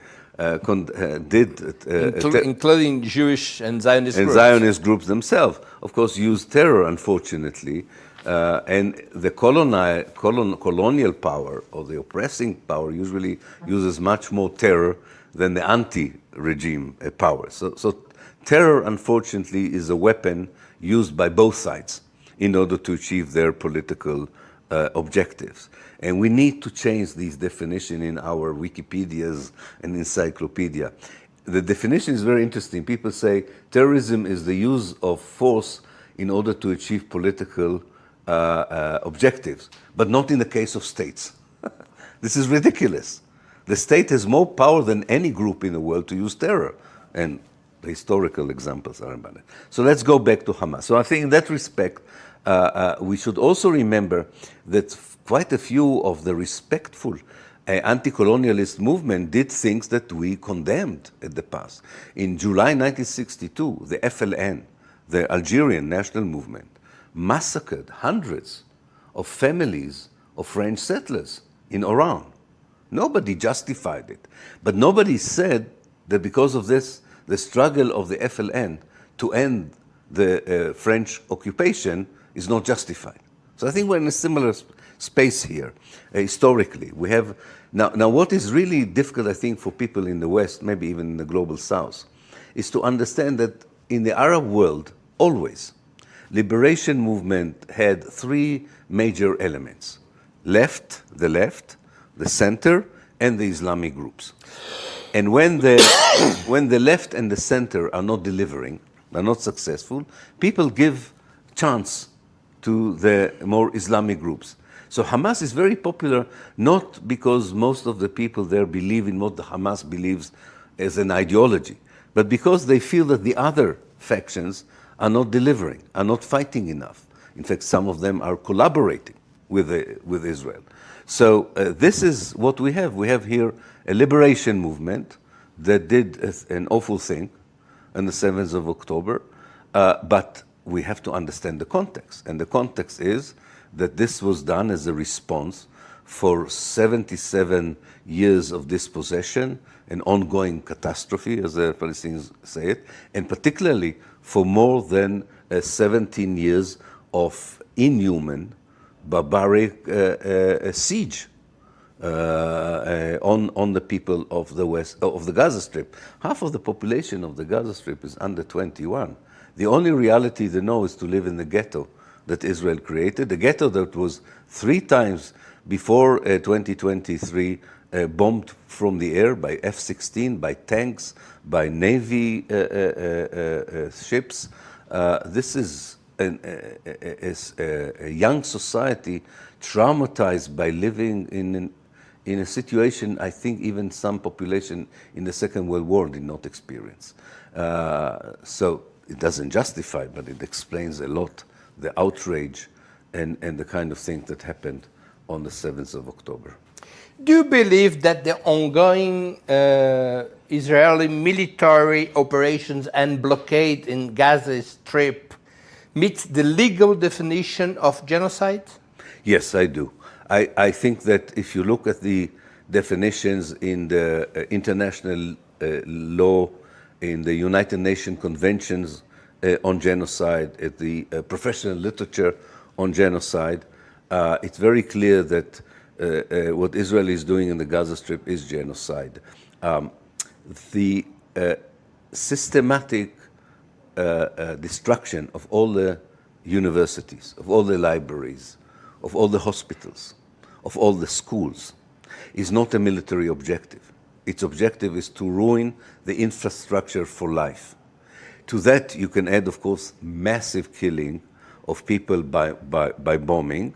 including Jewish and Zionist groups. Zionist groups themselves, of course, used terror, unfortunately, and the colonial power or the oppressing power usually uses much more terror than the anti-regime power. So terror, unfortunately, is a weapon used by both sides in order to achieve their political objectives. And we need to change these definitions in our Wikipedias and encyclopedia. The definition is very interesting. People say terrorism is the use of force in order to achieve political objectives, but not in the case of states. This is ridiculous. The state has more power than any group in the world to use terror, and the historical examples are about it. So let's go back to Hamas. So I think in that respect, we should also remember that quite a few of the respectful anti-colonialist movement did things that we condemned in the past. In July 1962, the FLN, the Algerian national movement, massacred hundreds of families of French settlers in Oran. Nobody justified it. But nobody said that because of this, the struggle of the FLN to end the French occupation is not justified. So I think we're in a similar space here, historically. We have now what is really difficult, I think, for people in the West, maybe even in the global South, is to understand that in the Arab world, always, liberation movement had three major elements: the left, the center, and the Islamic groups. And when the left and the center are not delivering, are not successful, people give chance to the more Islamic groups. So Hamas is very popular, not because most of the people there believe in what the Hamas believes as an ideology, but because they feel that the other factions are not delivering, are not fighting enough. In fact, some of them are collaborating with Israel. So this is what we have. We have here a liberation movement that did an awful thing on the 7th of October, but we have to understand the context. And the context is that this was done as a response for 77 years of dispossession, an ongoing catastrophe, as the Palestinians say it, and particularly for more than 17 years of inhuman, barbaric siege on the people of the west of the Gaza Strip. Half of the population of the Gaza Strip is under 21. The only reality they know is to live in the ghetto that Israel created, the ghetto that was 3 times before 2023 bombed from the air by F-16, by tanks, by Navy ships. This is a young society traumatized by living in a situation I think even some population in the Second World War did not experience. So it doesn't justify, but it explains a lot the outrage and the kind of thing that happened on the 7th of October. Do you believe that the ongoing Israeli military operations and blockade in Gaza Strip meets the legal definition of genocide? Yes, I do. I think that if you look at the definitions in the international law, in the United Nations Conventions on genocide, at the professional literature on genocide, it's very clear that what Israel is doing in the Gaza Strip is genocide. The systematic destruction of all the universities, of all the libraries, of all the hospitals, of all the schools, is not a military objective. Its objective is to ruin the infrastructure for life. To that, you can add, of course, massive killing of people by bombing,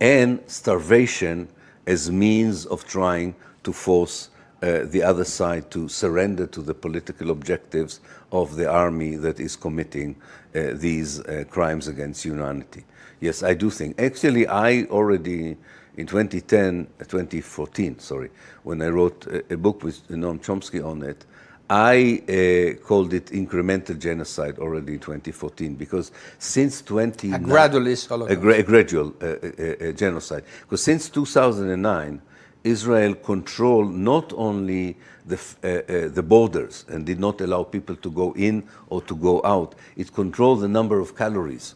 and starvation as means of trying to force the other side to surrender to the political objectives of the army that is committing these crimes against humanity. Yes, I do think. Actually, I already, in 2014, when I wrote a book with Noam Chomsky on it, I called it incremental genocide already in 2014, because since a gradualist Holocaust. A gradual genocide. Because since 2009, Israel controlled not only the borders and did not allow people to go in or to go out, it controlled the number of calories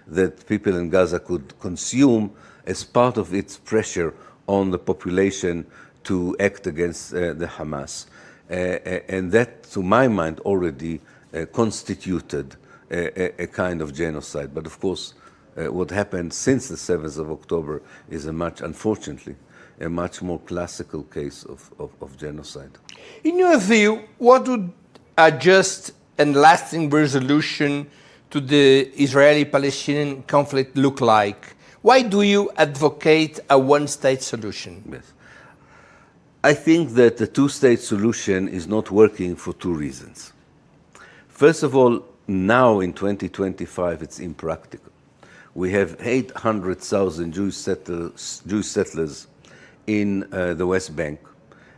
that people in Gaza could consume as part of its pressure on the population to act against the Hamas. And that, to my mind, already constituted a kind of genocide. But of course, what happened since the 7th of October is unfortunately, a much more classical case of genocide. In your view, what would a just and lasting resolution to the Israeli-Palestinian conflict look like? Why do you advocate a one-state solution? Yes. I think that the two-state solution is not working for 2 reasons. First of all, now in 2025, it's impractical. We have 800,000 Jewish settlers in the West Bank,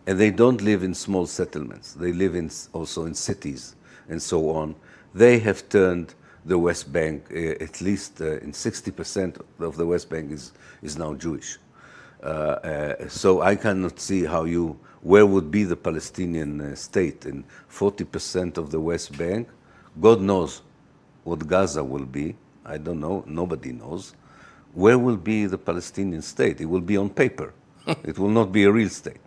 and they don't live in small settlements. They live also in cities and so on. They have turned the West Bank, at least in 60% of the West Bank is now Jewish. So I cannot see where would be the Palestinian state in 40% of the West Bank. God knows what Gaza will be. I don't know, nobody knows. Where will be the Palestinian state? It will be on paper. It will not be a real state.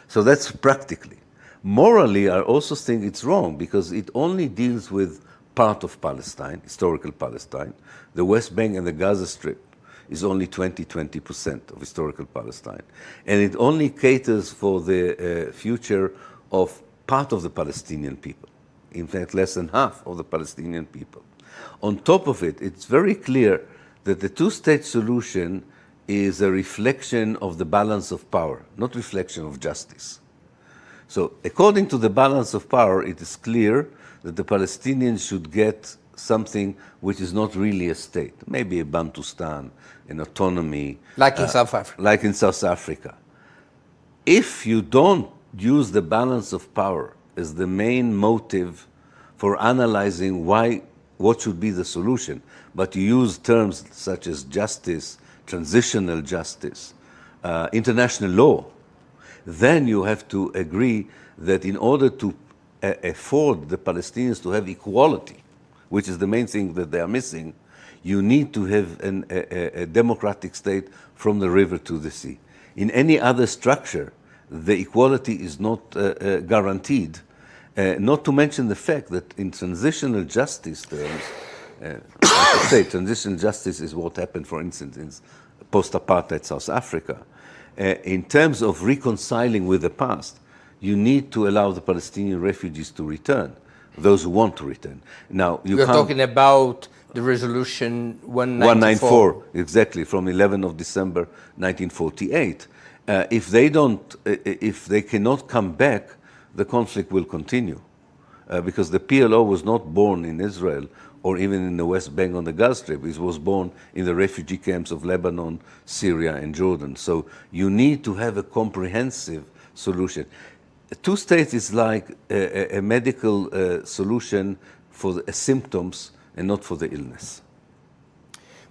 So that's practically. Morally, I also think it's wrong because it only deals with part of Palestine, historical Palestine. The West Bank and the Gaza Strip is only 20% of historical Palestine. And it only caters for the future of part of the Palestinian people. In fact, less than half of the Palestinian people. On top of it, it's very clear that the two-state solution is a reflection of the balance of power, not reflection of justice. So according to the balance of power, it is clear that the Palestinians should get something which is not really a state, maybe a Bantustan, an autonomy. Like in South Africa. Like in South Africa. If you don't use the balance of power as the main motive for analyzing what should be the solution, but you use terms such as justice, transitional justice, international law, then you have to agree that in order to afford the Palestinians to have equality, which is the main thing that they are missing, you need to have a democratic state from the river to the sea. In any other structure, the equality is not guaranteed, not to mention the fact that in transitional justice terms, I should say transitional justice is what happened, for instance, in post-apartheid South Africa. In terms of reconciling with the past, you need to allow the Palestinian refugees to return, those who want to return. Now, you're talking about the resolution 194. Exactly, from 11 of December 1948. If they cannot come back, the conflict will continue. Because the PLO was not born in Israel or even in the West Bank on the Gaza Strip. It was born in the refugee camps of Lebanon, Syria, and Jordan. So you need to have a comprehensive solution. Two states is like a medical solution for the symptoms and not for the illness.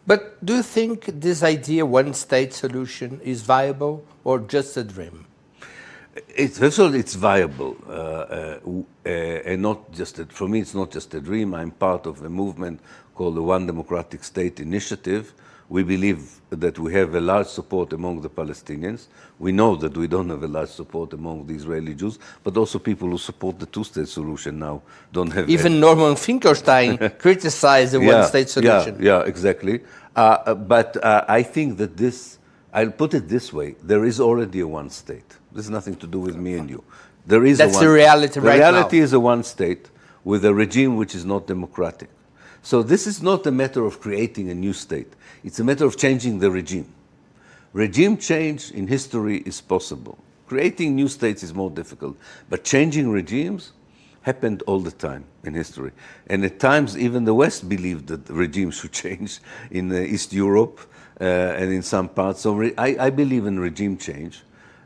But do you think this idea, one-state solution, is viable or just a dream? First of all, it's viable, and not just for me. It's not just a dream. I'm part of a movement called the One Democratic State Initiative. We believe that we have a large support among the Palestinians. We know that we don't have a large support among the Israeli Jews, but also people who support the two-state solution now don't have. Even Norman Finkelstein criticized the one-state solution. Yeah, exactly. But I think that I'll put it this way: there is already a one state. This has nothing to do with me and you. There is That's the reality right now. The reality is a one state with a regime which is not democratic. So this is not a matter of creating a new state. It's a matter of changing the regime. Regime change in history is possible. Creating new states is more difficult. But changing regimes happened all the time in history. And at times even the West believed that the regime should change in East Europe and in some parts. So I believe in regime change.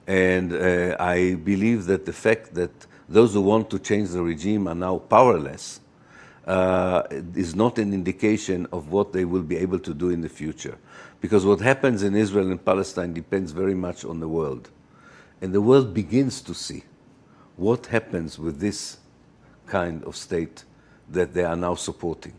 And I believe that the fact that those who want to change the regime are now powerless is not an indication of what they will be able to do in the future. Because what happens in Israel and Palestine depends very much on the world. And the world begins to see what happens with this kind of state that they are now supporting.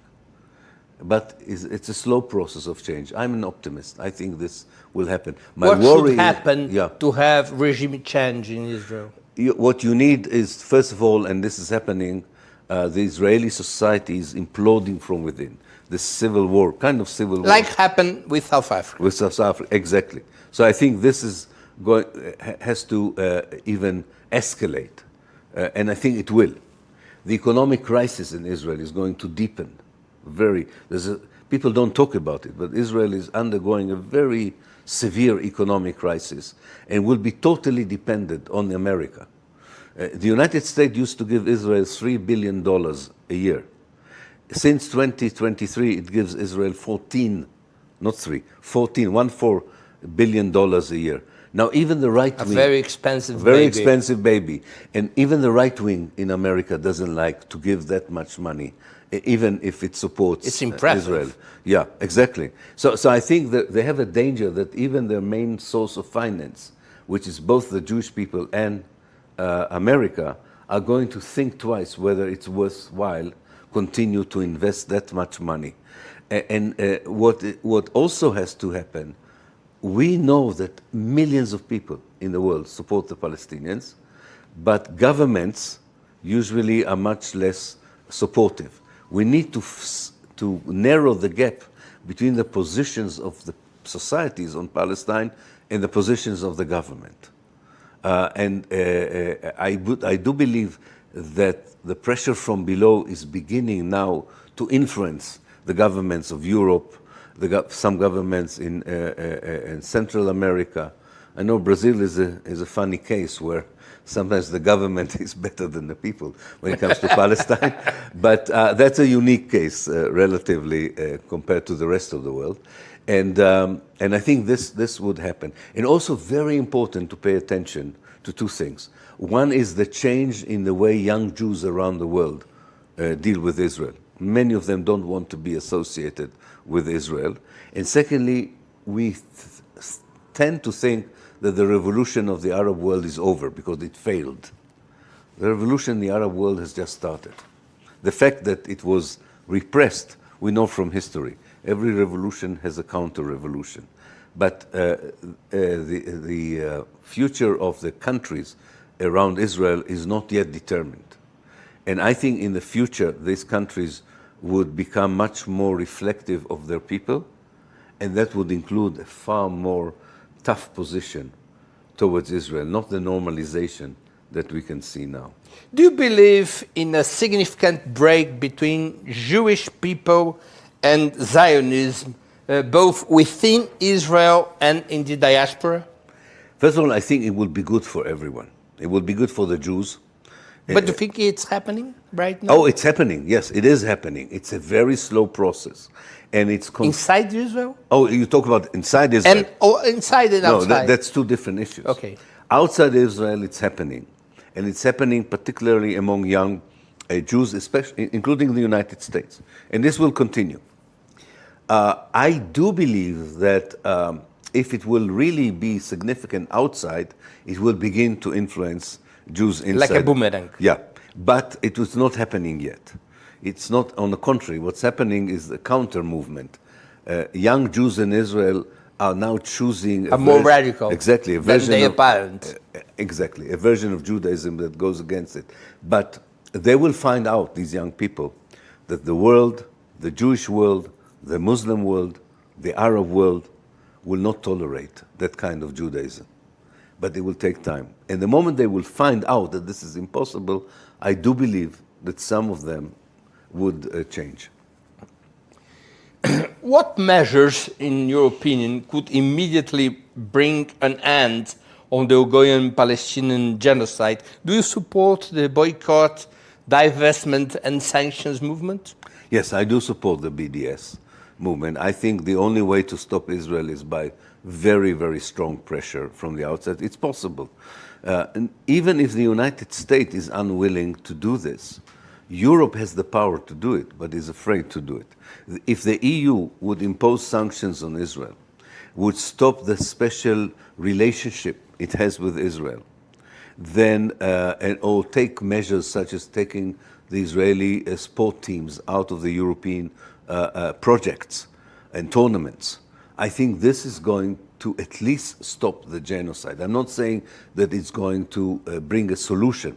But it's a slow process of change. I'm an optimist. I think this will happen. What should happen to have regime change in Israel? What you need is, first of all, and this is happening, the Israeli society is imploding from within. The civil war, kind of civil war. Like happened with South Africa. With South Africa, exactly. So I think this is has to even escalate. And I think it will. The economic crisis in Israel is going to deepen. People don't talk about it, but Israel is undergoing a very severe economic crisis and will be totally dependent on America. The United States used to give Israel $3 billion a year. Since 2023, it gives Israel 14 billion dollars a year. Now, even the right wing, a very expensive baby, and even the right wing in America doesn't like to give that much money, even if it supports Israel. Yeah, exactly. So I think that they have a danger that even their main source of finance, which is both the Jewish people and America, are going to think twice whether it's worthwhile continue to invest that much money. And what also has to happen, we know that millions of people in the world support the Palestinians, but governments usually are much less supportive. We need to narrow the gap between the positions of the societies on Palestine and the positions of the government. I do believe that the pressure from below is beginning now to influence the governments of Europe, some governments in Central America, I know Brazil is a funny case where sometimes the government is better than the people when it comes to Palestine, but that's a unique case relatively compared to the rest of the world. And I think this would happen. And also very important to pay attention to two things. One is the change in the way young Jews around the world deal with Israel. Many of them don't want to be associated with Israel. And secondly, we tend to think that the revolution of the Arab world is over because it failed. The revolution in the Arab world has just started. The fact that it was repressed, we know from history. Every revolution has a counter-revolution. But the future of the countries around Israel is not yet determined. And I think in the future, these countries would become much more reflective of their people, and that would include a far more tough position towards Israel, not the normalization that we can see now. Do you believe in a significant break between Jewish people and Zionism, both within Israel and in the diaspora? First of all, I think it would be good for everyone. It would be good for the Jews. But do you think it's happening right now? Oh, it's happening. Yes, it is happening. It's a very slow process. And it's inside Israel? Oh, you talk about inside Israel? Inside and outside? No, that's two different issues. Okay. Outside Israel, it's happening. And it's happening particularly among young Jews, especially, including the United States. And this will continue. I do believe that if it will really be significant outside, it will begin to influence Jews inside. Like a boomerang. Yeah, but it was not happening yet. It's not, on the contrary, what's happening is the counter movement. Young Jews in Israel are now choosing a more radical, exactly, a version than they of, apparent. Exactly, a version of Judaism that goes against it. But they will find out, these young people, that the world, the Jewish world, the Muslim world, the Arab world, will not tolerate that kind of Judaism. But it will take time. And the moment they will find out that this is impossible, I do believe that some of them would change. What measures, in your opinion, could immediately bring an end on the ongoing Palestinian genocide? Do you support the boycott, divestment, and sanctions movement? Yes, I do support the BDS movement. I think the only way to stop Israel is by very, very strong pressure from the outside. It's possible. And even if the United States is unwilling to do this, Europe has the power to do it, but is afraid to do it. If the EU would impose sanctions on Israel, would stop the special relationship it has with Israel, then, or take measures such as taking the Israeli sport teams out of the European projects and tournaments, I think this is going to at least stop the genocide. I'm not saying that it's going to bring a solution,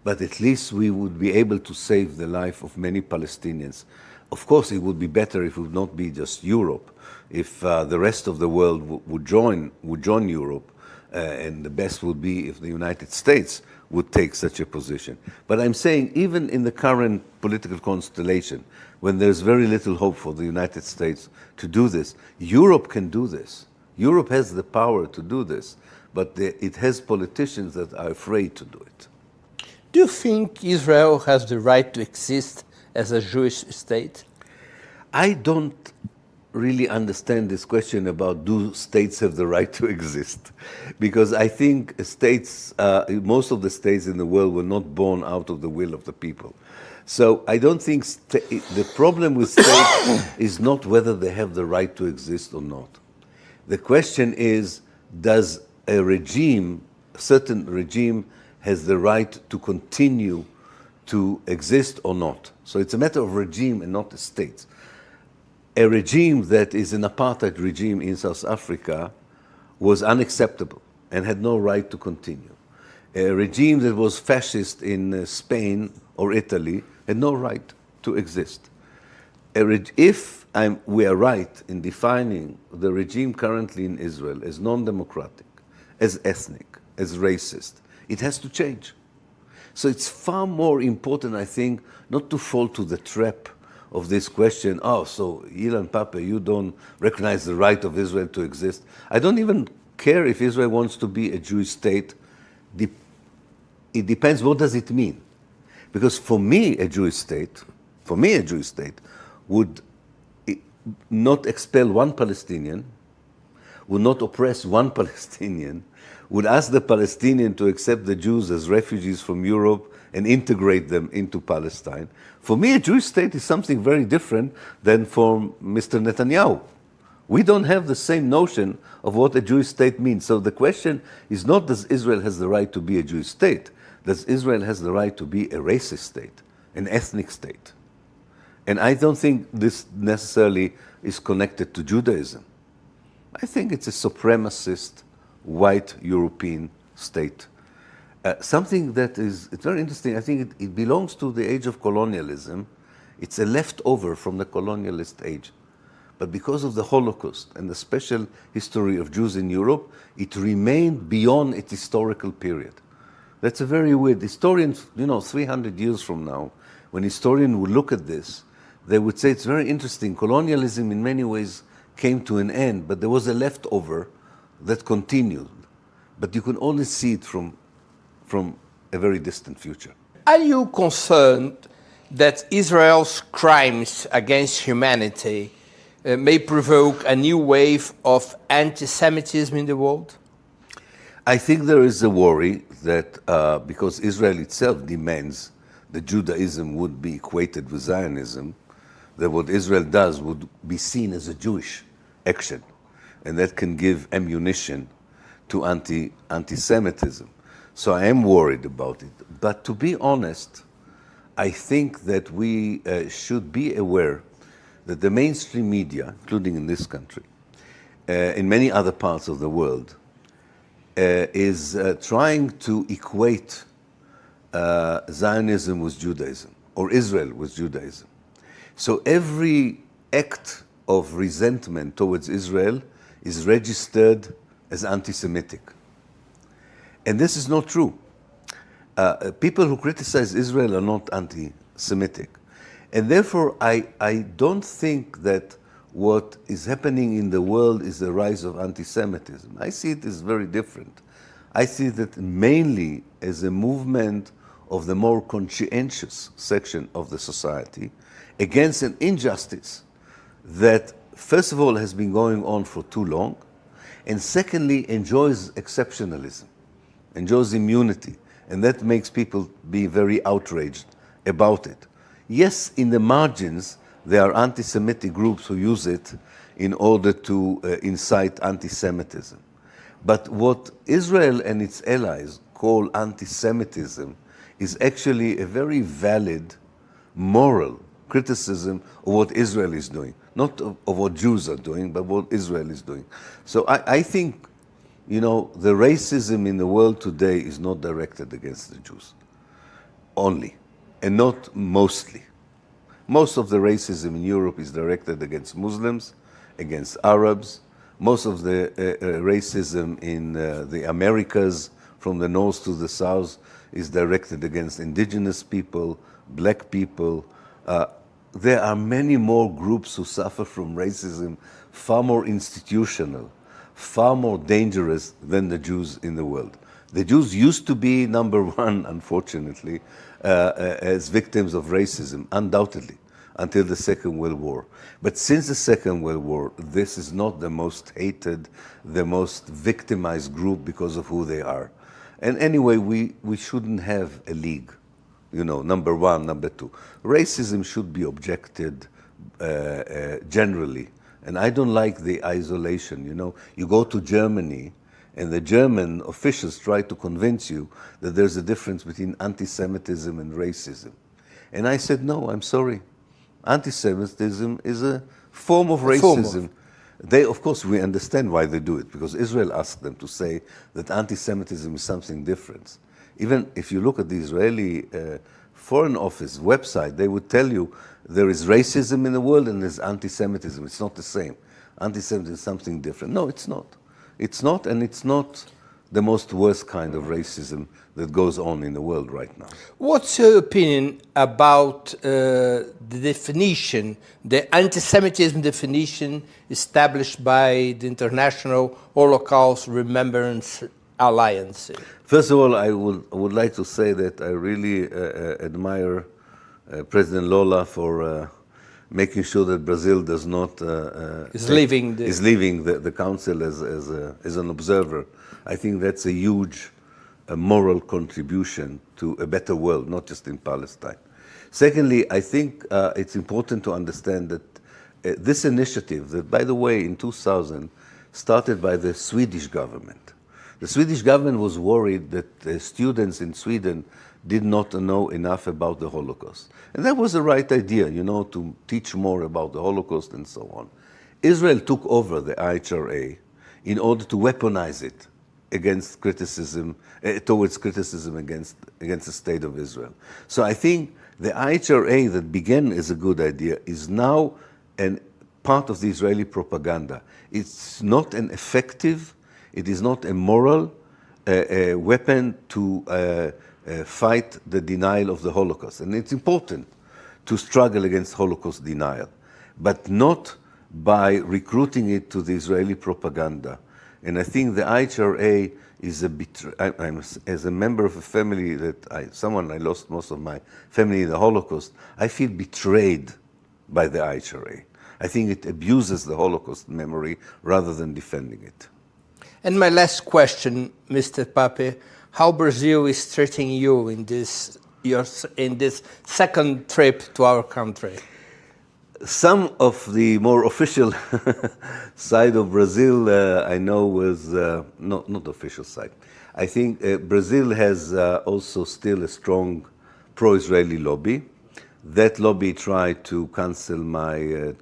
but at least we would be able to save the life of many Palestinians. Of course, it would be better if it would not be just Europe, if the rest of the world would join Europe, and the best would be if the United States would take such a position. But I'm saying even in the current political constellation, when there's very little hope for the United States to do this, Europe can do this. Europe has the power to do this, but it has politicians that are afraid to do it. Do you think Israel has the right to exist as a Jewish state? I don't really understand this question about do states have the right to exist, because I think states, most of the states in the world were not born out of the will of the people. So I don't think the problem with states is not whether they have the right to exist or not. The question is, does a regime, a certain regime, has the right to continue to exist or not? So it's a matter of regime and not a state. A regime that is an apartheid regime in South Africa was unacceptable and had no right to continue. A regime that was fascist in Spain or Italy had no right to exist. If we are right in defining the regime currently in Israel as non-democratic, as ethnic, as racist, it has to change. So it's far more important, I think, not to fall to the trap of this question, oh, so Ilan Pappe, you don't recognize the right of Israel to exist. I don't even care if Israel wants to be a Jewish state. It depends what does it mean. Because for me, a Jewish state would not expel one Palestinian, would not oppress one Palestinian, would ask the Palestinian to accept the Jews as refugees from Europe and integrate them into Palestine. For me, a Jewish state is something very different than for Mr. Netanyahu. We don't have the same notion of what a Jewish state means. So the question is not does Israel has the right to be a Jewish state, does Israel has the right to be a racist state, an ethnic state. And I don't think this necessarily is connected to Judaism. I think it's a supremacist, white European state. Something that is it's very interesting, I think it belongs to the age of colonialism. It's a leftover from the colonialist age. But because of the Holocaust and the special history of Jews in Europe, it remained beyond its historical period. That's a very weird. Historians, 300 years from now, when historians would look at this, they would say it's very interesting. Colonialism in many ways came to an end, but there was a leftover that continued. But you can only see it from a very distant future. Are you concerned that Israel's crimes against humanity may provoke a new wave of anti-Semitism in the world? I think there is a worry that because Israel itself demands that Judaism would be equated with Zionism, that what Israel does would be seen as a Jewish action, and that can give ammunition to anti-Semitism. So I am worried about it. But to be honest, I think that we should be aware that the mainstream media, including in this country, in many other parts of the world, is trying to equate Zionism with Judaism, or Israel with Judaism. So every act of resentment towards Israel is registered as anti-Semitic. And this is not true. People who criticize Israel are not anti-Semitic. And therefore, I don't think that what is happening in the world is the rise of anti-Semitism. I see it as very different. I see that mainly as a movement of the more conscientious section of the society against an injustice that, first of all, has been going on for too long, and secondly, enjoys exceptionalism, enjoys immunity, and that makes people be very outraged about it. Yes, in the margins, there are anti-Semitic groups who use it in order to incite anti-Semitism. But what Israel and its allies call anti-Semitism is actually a very valid moral criticism of what Israel is doing. Not of what Jews are doing, but what Israel is doing. So I think, the racism in the world today is not directed against the Jews only, and not mostly. Most of the racism in Europe is directed against Muslims, against Arabs. Most of the racism in the Americas, from the north to the south, is directed against indigenous people, black people. There are many more groups who suffer from racism, far more institutional, far more dangerous than the Jews in the world. The Jews used to be number one, unfortunately, as victims of racism, undoubtedly, until the Second World War. But since the Second World War, this is not the most hated, the most victimized group because of who they are. And anyway, we shouldn't have a league, number one, number two. Racism should be objected generally. And I don't like the isolation, You go to Germany, and the German officials try to convince you that there's a difference between anti-Semitism and racism. And I said, no, I'm sorry. Anti-Semitism is a form of racism. Of course, we understand why they do it, because Israel asked them to say that anti-Semitism is something different. Even if you look at the Israeli Foreign Office website, they would tell you there is racism in the world and there's anti-Semitism. It's not the same. Anti-Semitism is something different. No, it's not. It's not, and it's not the most worst kind of racism that goes on in the world right now. What's your opinion about the definition, the anti-Semitism definition established by the International Holocaust Remembrance Alliance? First of all, I would like to say that I really admire President Lula for making sure that Brazil does not is leaving the council as an observer. I think that's a huge moral contribution to a better world, not just in Palestine. Secondly, I think it's important to understand that this initiative, that by the way in 2000 started by the Swedish government. The Swedish government was worried that students in Sweden did not know enough about the Holocaust. And that was the right idea, to teach more about the Holocaust and so on. Israel took over the IHRA in order to weaponize it against criticism, towards criticism against the State of Israel. So I think the IHRA that began as a good idea is now a part of the Israeli propaganda. It's not an effective, it is not a moral weapon to fight the denial of the Holocaust. And it's important to struggle against Holocaust denial, but not by recruiting it to the Israeli propaganda. And I think the IHRA is as a member of a family that I lost most of my family in the Holocaust, I feel betrayed by the IHRA. I think it abuses the Holocaust memory rather than defending it. And my last question, Mr. Pappe, how Brazil is treating you in this second trip to our country? Some of the more official side of Brazil, I know, was not official side. I think Brazil has also still a strong pro-Israeli lobby. That lobby tried to cancel my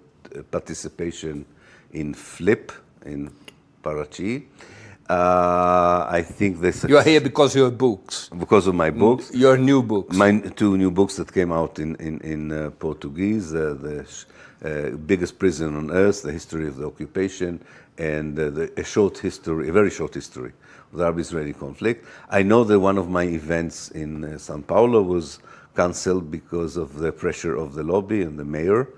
participation in FLIP in Parachi. I think this. You are here because of your books. Because of my books. Your new books. My two new books that came out in Portuguese, the biggest prison on earth, the history of the occupation, and a very short history of the Arab-Israeli conflict. I know that one of my events in São Paulo was cancelled because of the pressure of the lobby and the mayor.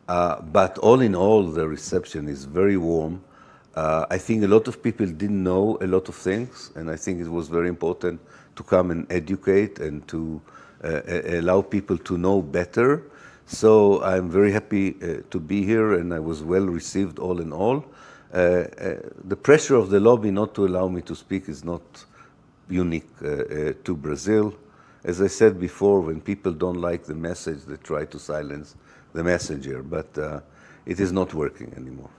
But all in all, the reception is very warm. I think a lot of people didn't know a lot of things, and I think it was very important to come and educate and to allow people to know better. So I'm very happy to be here, and I was well received all in all. The pressure of the lobby not to allow me to speak is not unique to Brazil. As I said before, when people don't like the message, they try to silence the messenger, but it is not working anymore.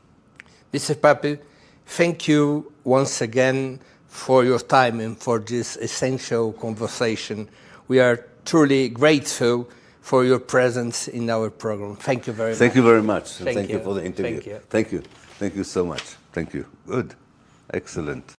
Mr. Pappe, thank you once again for your time and for this essential conversation. We are truly grateful for your presence in our program. Thank you very much. Thank you very much. Thank you for the interview. Thank you. Thank you. Thank you so much. Thank you. Good. Excellent.